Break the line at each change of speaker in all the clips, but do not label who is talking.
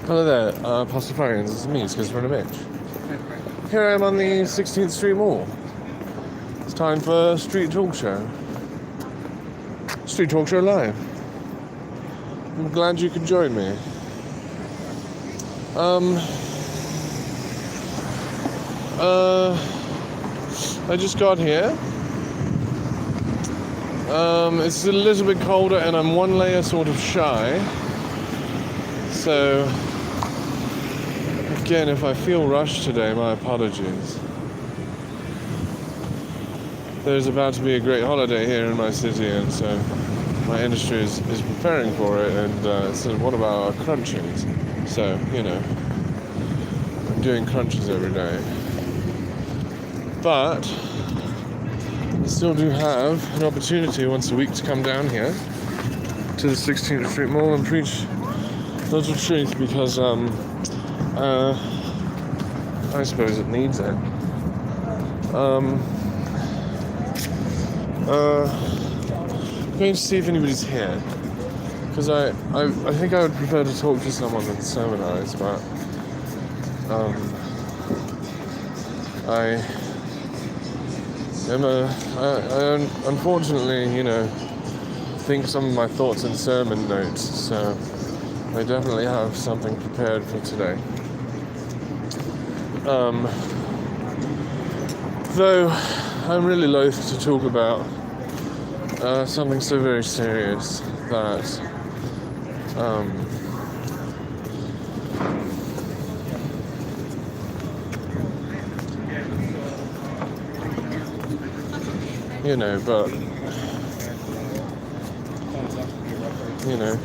Hello there, Pastafarians, it's me, Quranic. Here I am on the 16th Street Mall. It's time for Street Talk Show. Street Talk Show Live. I'm glad you could join me. I just got here. It's a little bit colder and I'm one layer sort of shy. So, again, if I feel rushed today, my apologies. There's about to be a great holiday here in my city, and so my industry is preparing for it, and so what about our crunches? So, you know, I'm doing crunches every day. But I still do have an opportunity once a week to come down here to the 16th Street Mall and preach lots of truth, because I suppose it needs it. I'm going to see if anybody's here, because I think I would prefer to talk to someone than sermonize, but I unfortunately, you know, think some of my thoughts in sermon notes, so I definitely have something prepared for today. Though I'm really loath to talk about something so very serious that you know, but you know,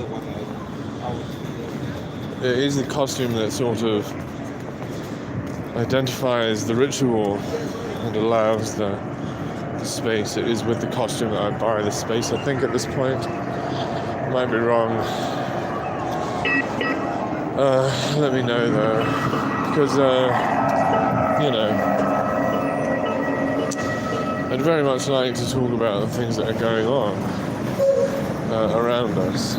it is the costume that sort of identifies the ritual and allows the space. It is with the costume that I buy the space, I think, at this point. Might be wrong. Let me know, though. Because, you know, I'd very much like to talk about the things that are going on around us.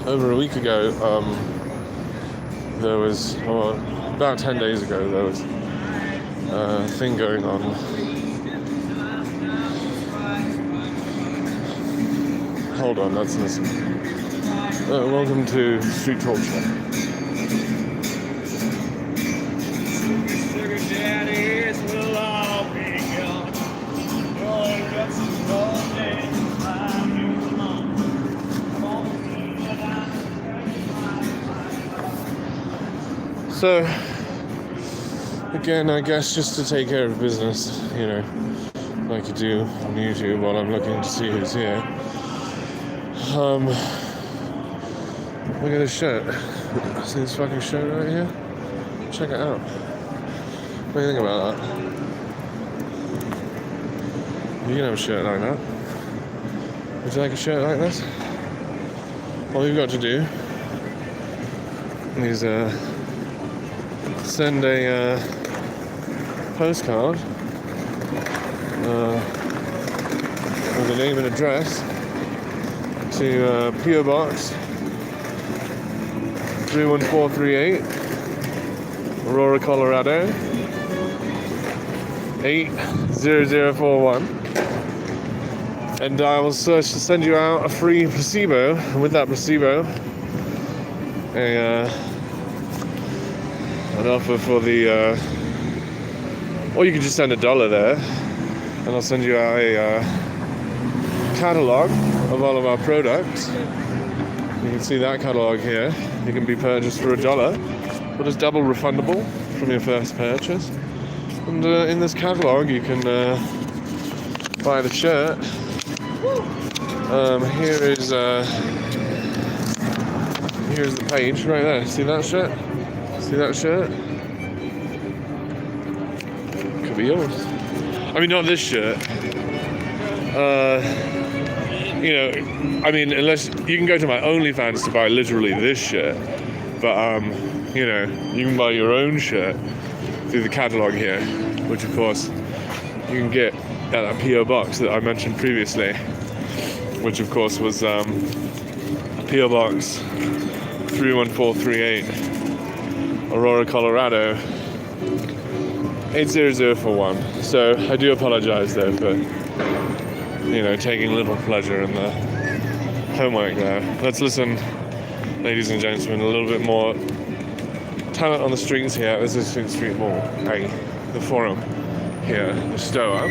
Over a week ago, there was, or about 10 days ago, there was a thing going on. Hold on, let's listen. Welcome to Street Talk Show. Sugar daddies will all be gone. Your guts is all day. So, again, I guess just to take care of business, you know, like you do on YouTube while I'm looking to see who's here. Look at this shirt. See this fucking shirt right here? Check it out. What do you think about that? You can have a shirt like that. Would you like a shirt like this? All you've got to do is send a postcard with a name and address to P.O. Box 31438, Aurora, Colorado 80041, and I will send you out a free placebo, and with that placebo an offer for the or you can just send $1 there, and I'll send you out a catalog of all of our products. You can see that catalog here. You can be purchased for $1, but it's double refundable from your first purchase. And in this catalogue you can buy the shirt. Here's the page right there. See that shirt? See that shirt? Could be yours. I mean, not this shirt. Unless you can go to my OnlyFans to buy literally this shirt, but you can buy your own shirt through the catalogue here, which of course you can get at that PO box that I mentioned previously, which of course was PO Box 31438, Aurora, Colorado 80041. So I do apologize though for taking little pleasure in the homework there. Let's listen, ladies and gentlemen, a little bit more talent on the streets here. This is 16th Street Mall, the Forum here, the Stoa.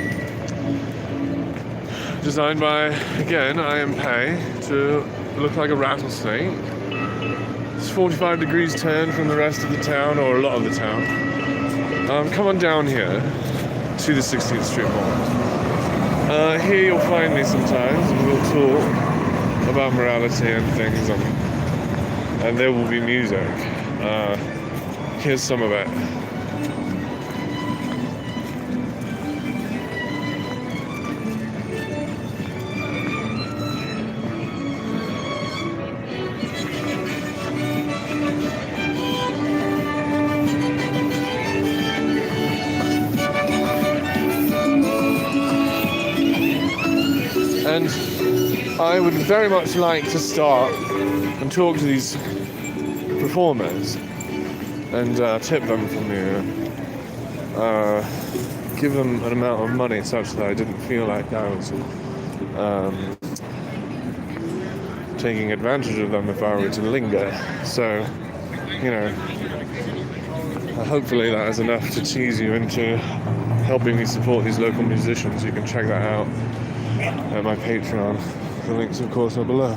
Designed by, again, I am Pei, to look like a rattlesnake. It's 45 degrees turn from the rest of the town, or a lot of the town. Come on down here to the 16th Street Mall. Here you'll find me sometimes, and we'll talk about morality and things, and there will be music. Here's some of it. And I would very much like to start and talk to these performers and tip them from you. Give them an amount of money such that I didn't feel like I was taking advantage of them if I were to linger. So, hopefully that is enough to tease you into helping me support these local musicians. You can check that out at my Patreon. The links, of course, are below.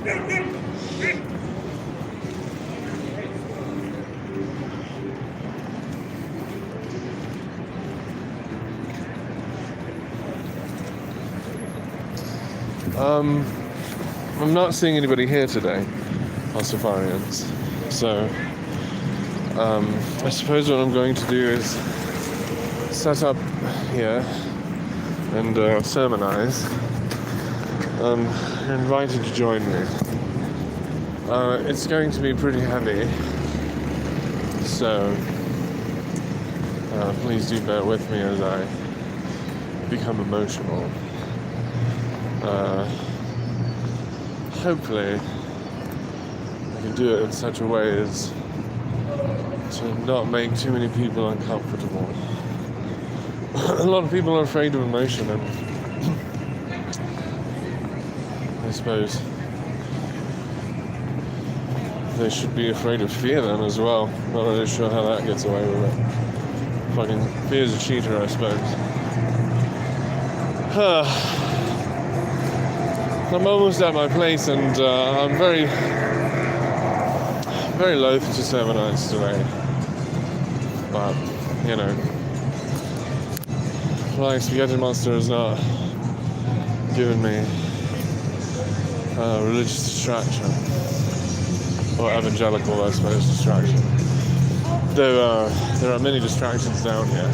I'm not seeing anybody here today, Pastafarians. So, I suppose what I'm going to do is set up here and sermonize. You're invited to join me. It's going to be pretty heavy, so please do bear with me as I become emotional. Hopefully I can do it in such a way as to not make too many people uncomfortable. A lot of people are afraid of emotion, and I suppose they should be afraid of fear then as well. Not really sure how that gets away with it. Fucking fear's a cheater, I suppose. I'm almost at my place, and I'm very, very loath to sermonize today. But, Flying Spaghetti Monster has not given me religious distraction, or evangelical, I suppose, distraction. Though there are many distractions down here.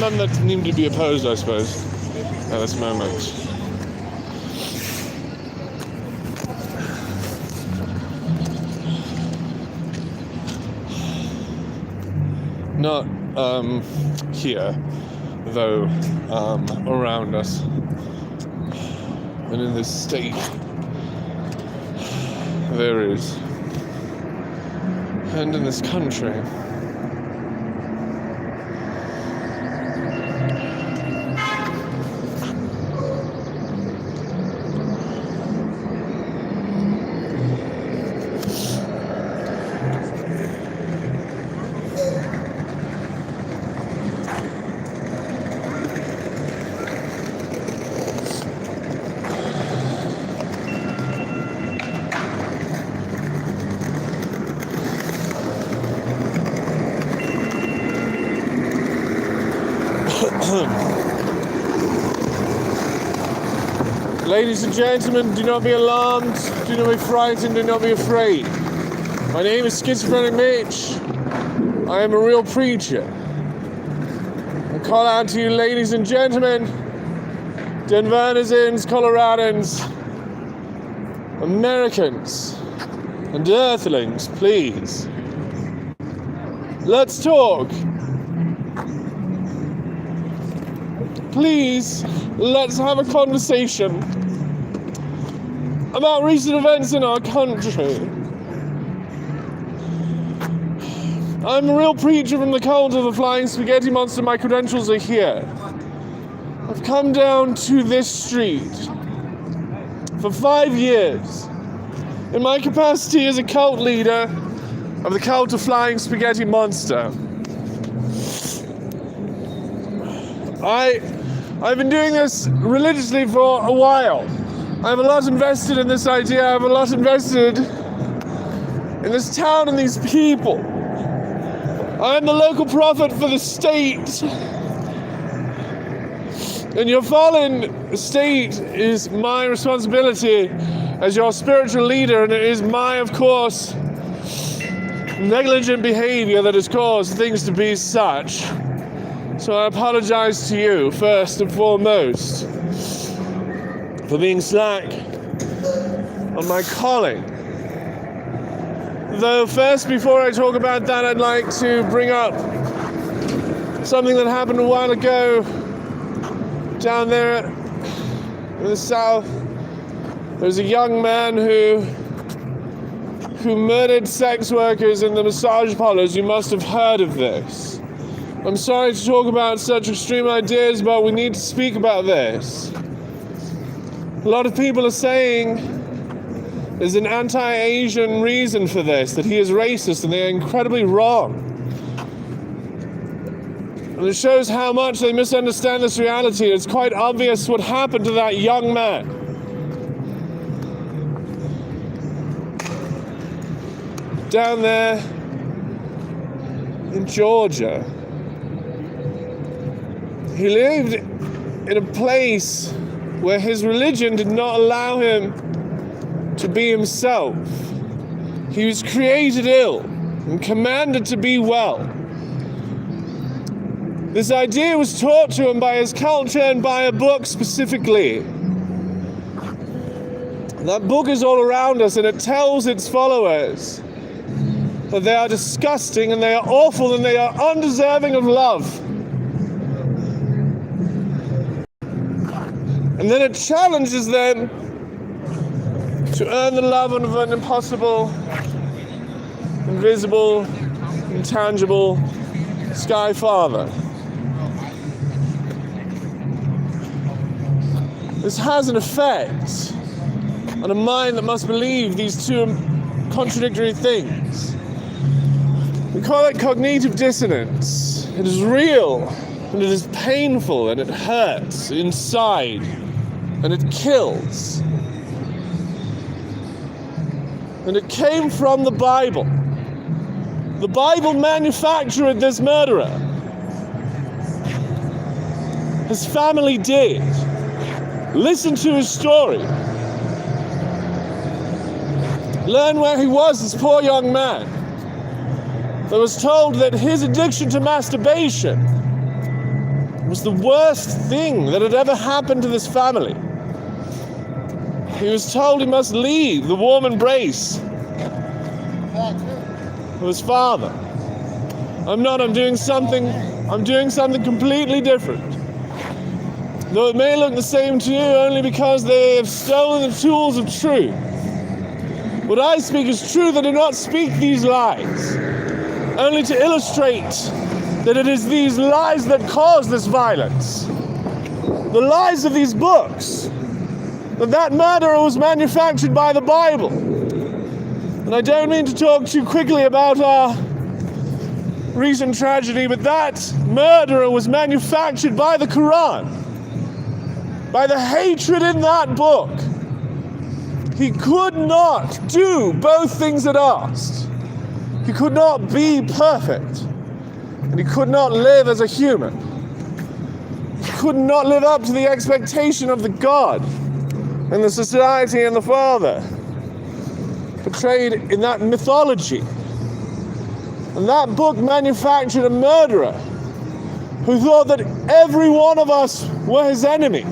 None that need to be opposed, I suppose, at this moment. Not here, though, around us. And in this state, there is. And in this country. Ladies and gentlemen, do not be alarmed, do not be frightened, do not be afraid. My name is Schizophrenic Mitch. I am a real preacher. I call out to you, ladies and gentlemen, Denversans, Coloradans, Americans, and Earthlings, please. Let's talk. Please, let's have a conversation about recent events in our country. I'm a real preacher from the cult of the Flying Spaghetti Monster. My credentials are here. I've come down to this street for 5 years in my capacity as a cult leader of the cult of Flying Spaghetti Monster. I've been doing this religiously for a while. I have a lot invested in this idea. I have a lot invested in this town and these people. I'm the local prophet for the state. And your fallen state is my responsibility as your spiritual leader, and it is my, of course, negligent behavior that has caused things to be such. So I apologize to you, first and foremost, for being slack on my calling. Though first, before I talk about that, I'd like to bring up something that happened a while ago down there in the south. There's a young man who murdered sex workers in the massage parlors. You must have heard of this. I'm sorry to talk about such extreme ideas, but we need to speak about this. A lot of people are saying there's an anti-Asian reason for this, that he is racist, and they're incredibly wrong. And it shows how much they misunderstand this reality. It's quite obvious what happened to that young man. Down there in Georgia. He lived in a place where his religion did not allow him to be himself. He was created ill and commanded to be well. This idea was taught to him by his culture and by a book specifically. That book is all around us, and it tells its followers that they are disgusting and they are awful and they are undeserving of love. And then it challenges them to earn the love of an impossible, invisible, intangible Sky Father. This has an effect on a mind that must believe these two contradictory things. We call it cognitive dissonance. It is real, and it is painful, and it hurts inside, and it kills. And it came from the Bible. The Bible manufactured this murderer. His family did. Listen to his story. Learn where he was, this poor young man that was told that his addiction to masturbation was the worst thing that had ever happened to this family. He was told he must leave the warm embrace of his father. I'm doing something completely different. Though it may look the same to you only because they have stolen the tools of truth. What I speak is truth. I do not speak these lies, only to illustrate that it is these lies that cause this violence. The lies of these books. That murderer was manufactured by the Bible. And I don't mean to talk too quickly about our recent tragedy, but that murderer was manufactured by the Quran, by the hatred in that book. He could not do both things it asked. He could not be perfect, and he could not live as a human. could not live up to the expectation of the God and the society and the Father portrayed in that mythology. And that book manufactured a murderer who thought that every one of us were his enemy.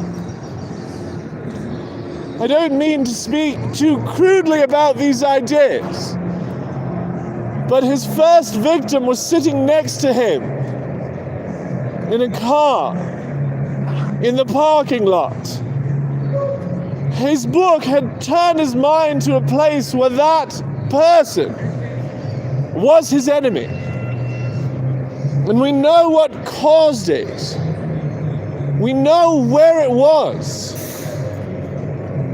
I don't mean to speak too crudely about these ideas, but his first victim was sitting next to him in a car in the parking lot. His book had turned his mind to a place where that person was his enemy. And we know what caused it. We know where it was.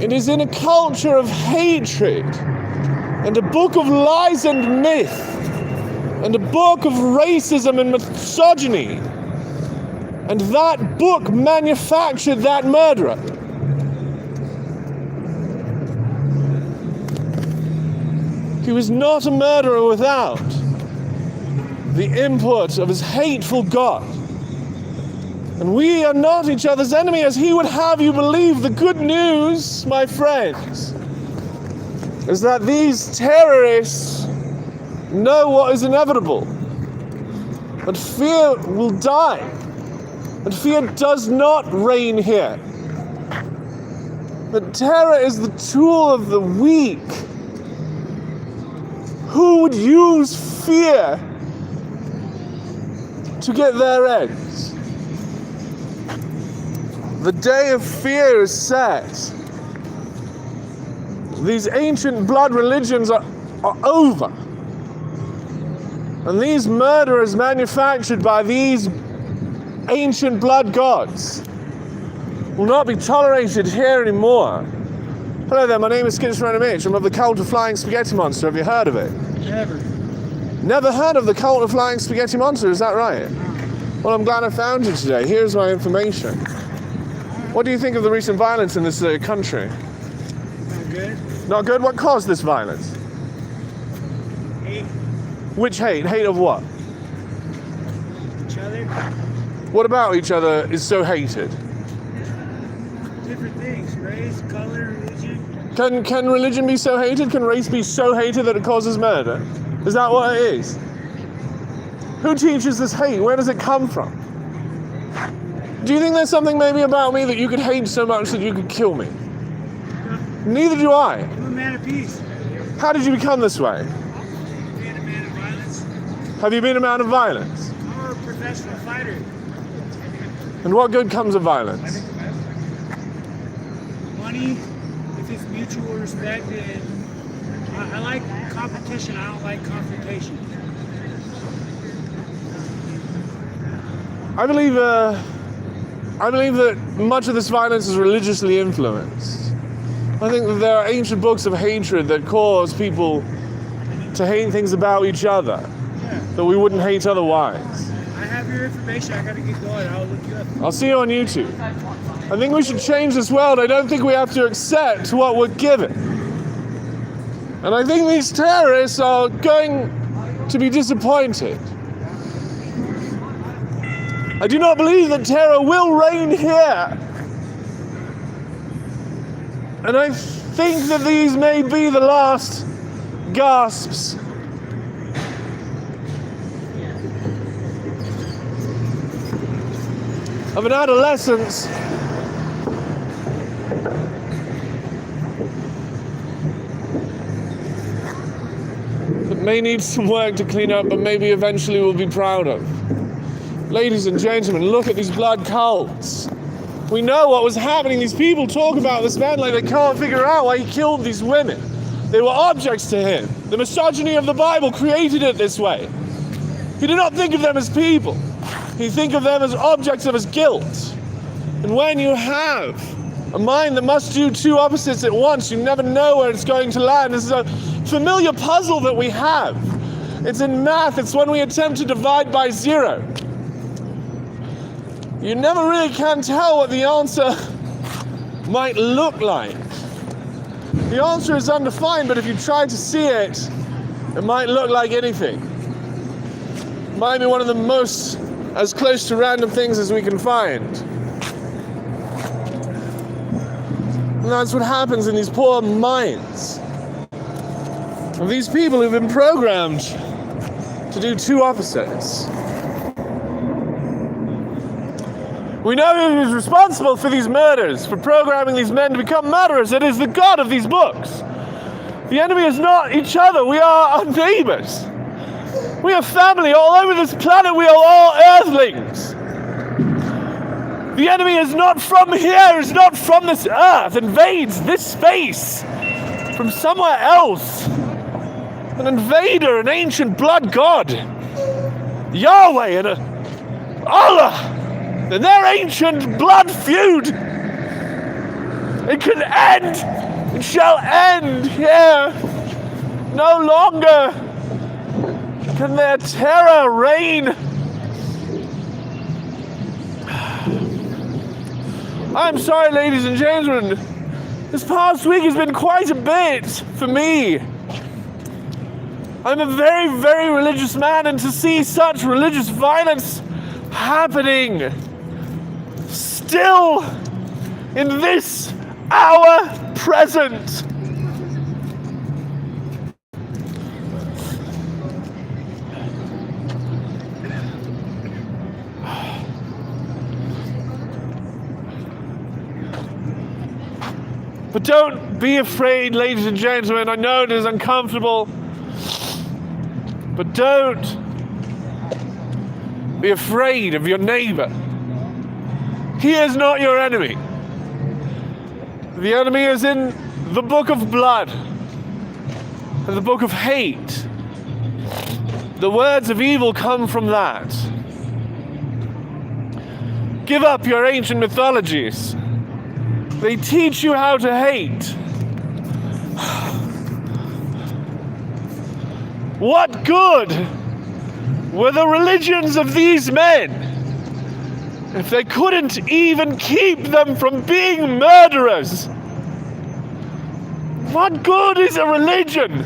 It is in a culture of hatred, and a book of lies and myth, and a book of racism and misogyny. And that book manufactured that murderer. He was not a murderer without the input of his hateful God. And we are not each other's enemy, as he would have you believe. The good news, my friends, is that these terrorists know what is inevitable. But fear will die. But fear does not reign here. But terror is the tool of the weak. Who would use fear to get their ends? The day of fear is set. These ancient blood religions are over. And these murderers manufactured by these ancient blood gods will not be tolerated here anymore. Hello there, my name is Quranic Mitch. I'm of the cult of Flying Spaghetti Monster. Have you heard of it?
Never.
Never heard of the cult of Flying Spaghetti Monster, is that right? Well, I'm glad I found you today. Here's my information. What do you think of the recent violence in this country?
Not good.
Not good? What caused this violence?
Hate
Which hate? Hate of what?
each other.
What about each other is so hated?
Different things. Race, color, religion.
Can religion be so hated? Can race be so hated that it causes murder? Is that what it is? Who teaches this hate? Where does it come from? Do you think there's something maybe about me that you could hate so much that you could kill me? Neither do I.
I'm a man of peace.
How did you become this way?
Being a man of violence.
Have you been a man of violence?
I'm a professional fighter.
And what good comes of violence?
Money, if it's mutual respect, and I like competition. I don't like confrontation.
I believe that much of this violence is religiously influenced. I think that there are ancient books of hatred that cause people to hate things about each other that we wouldn't hate otherwise.
I have your information. I gotta get going. I'll look you up.
I'll see you on YouTube. I think we should change this world. I don't think we have to accept what we're given. And I think these terrorists are going to be disappointed. I do not believe that terror will reign here. And I think that these may be the last gasps of an adolescence that may need some work to clean up, but maybe eventually we'll be proud of. Ladies and gentlemen, look at these blood cults. We know what was happening. These people talk about this man like they can't figure out why he killed these women. They were objects to him. The misogyny of the Bible created it this way. He did not think of them as people. He think of them as objects of his guilt. And when you have a mind that must do two opposites at once, you never know where it's going to land. This is a familiar puzzle that we have. It's in math. It's when we attempt to divide by zero. You never really can tell what the answer might look like. The answer is undefined, but if you try to see it, it might look like anything. It might be one of the most as close to random things as we can find. And that's what happens in these poor minds of these people who've been programmed to do two opposites. We know who is responsible for these murders, for programming these men to become murderers. It is the God of these books. The enemy is not each other. We are our neighbors. We are family all over this planet. We are all earthlings. The enemy is not from here, is not from this earth, invades this space from somewhere else. An invader, an ancient blood god, Yahweh and Allah, and their ancient blood feud. It can end, it shall end here. No longer can their terror reign. I'm sorry, ladies and gentlemen. This past week has been quite a bit for me. I'm a very, very religious man, and to see such religious violence happening still in this hour present. But don't be afraid, ladies and gentlemen. I know it is uncomfortable. But don't be afraid of your neighbor. He is not your enemy. The enemy is in the book of blood and the book of hate. The words of evil come from that. Give up your ancient mythologies. They teach you how to hate. What good were the religions of these men if they couldn't even keep them from being murderers? What good is a religion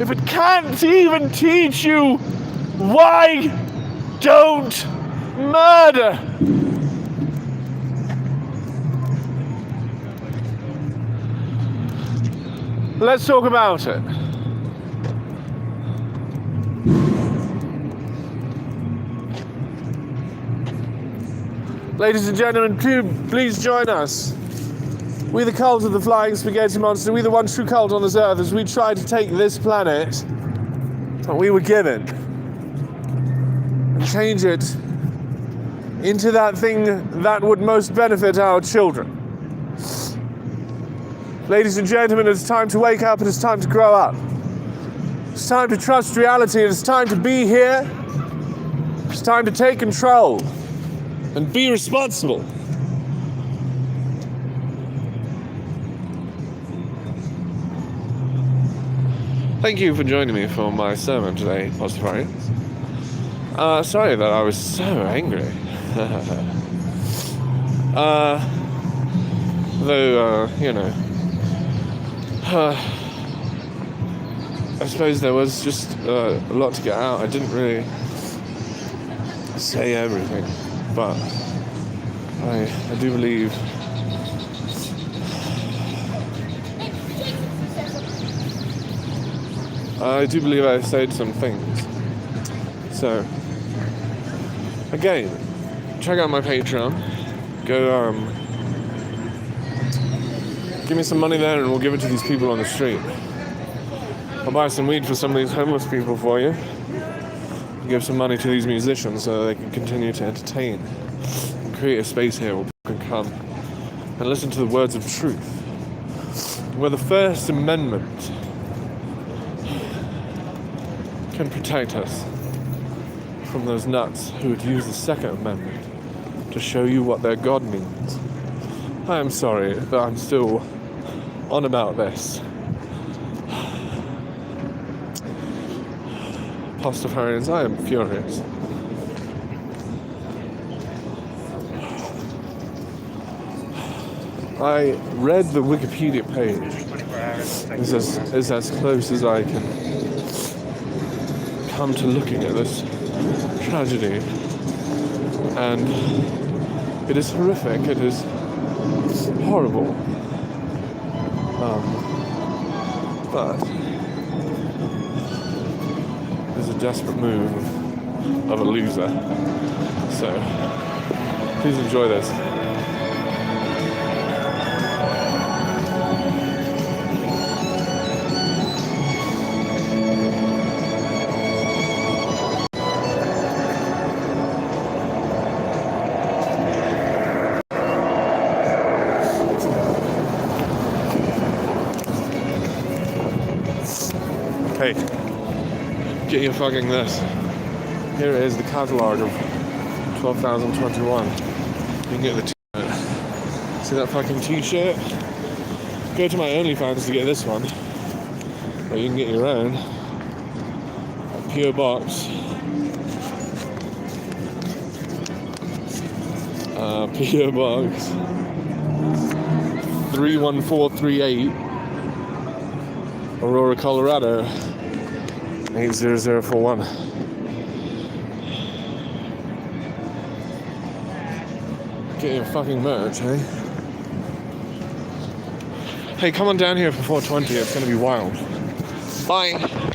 if it can't even teach you why don't murder? Let's talk about it. Ladies and gentlemen, please join us. We the cult of the flying spaghetti monster, we the one true cult on this earth, as we try to take this planet that we were given and change it into that thing that would most benefit our children. Ladies and gentlemen, it's time to wake up, and it's time to grow up. It's time to trust reality, it's time to be here. It's time to take control and be responsible. Thank you for joining me for my sermon today, Pastafarians. Sorry that I was so angry. Though, you know, I suppose there was just a lot to get out. I didn't really say everything, but I do believe I said some things. So, again, check out my Patreon. Go, give me some money there and we'll give it to these people on the street. I'll buy some weed for some of these homeless people for you. Give some money to these musicians so they can continue to entertain and create a space here where people can come and listen to the words of truth. Where the First Amendment can protect us from those nuts who would use the Second Amendment to show you what their God means. I am sorry that I'm still on about this. Pastafarians, I am furious. I read the Wikipedia page. It's as close as I can come to looking at this tragedy. And it is horrific. It is horrible. But it's a desperate move of a loser. So please enjoy this. Hey, get your fucking this. Here it is, the catalogue of 12,021. You can get the t-shirt. See that fucking t-shirt? Go to my OnlyFans to get this one. Or you can get your own. P.O. Box. P.O. Box 31438. Aurora, Colorado 80041. Get your fucking merch, hey? Hey, come on down here for 420. It's gonna be wild. Bye.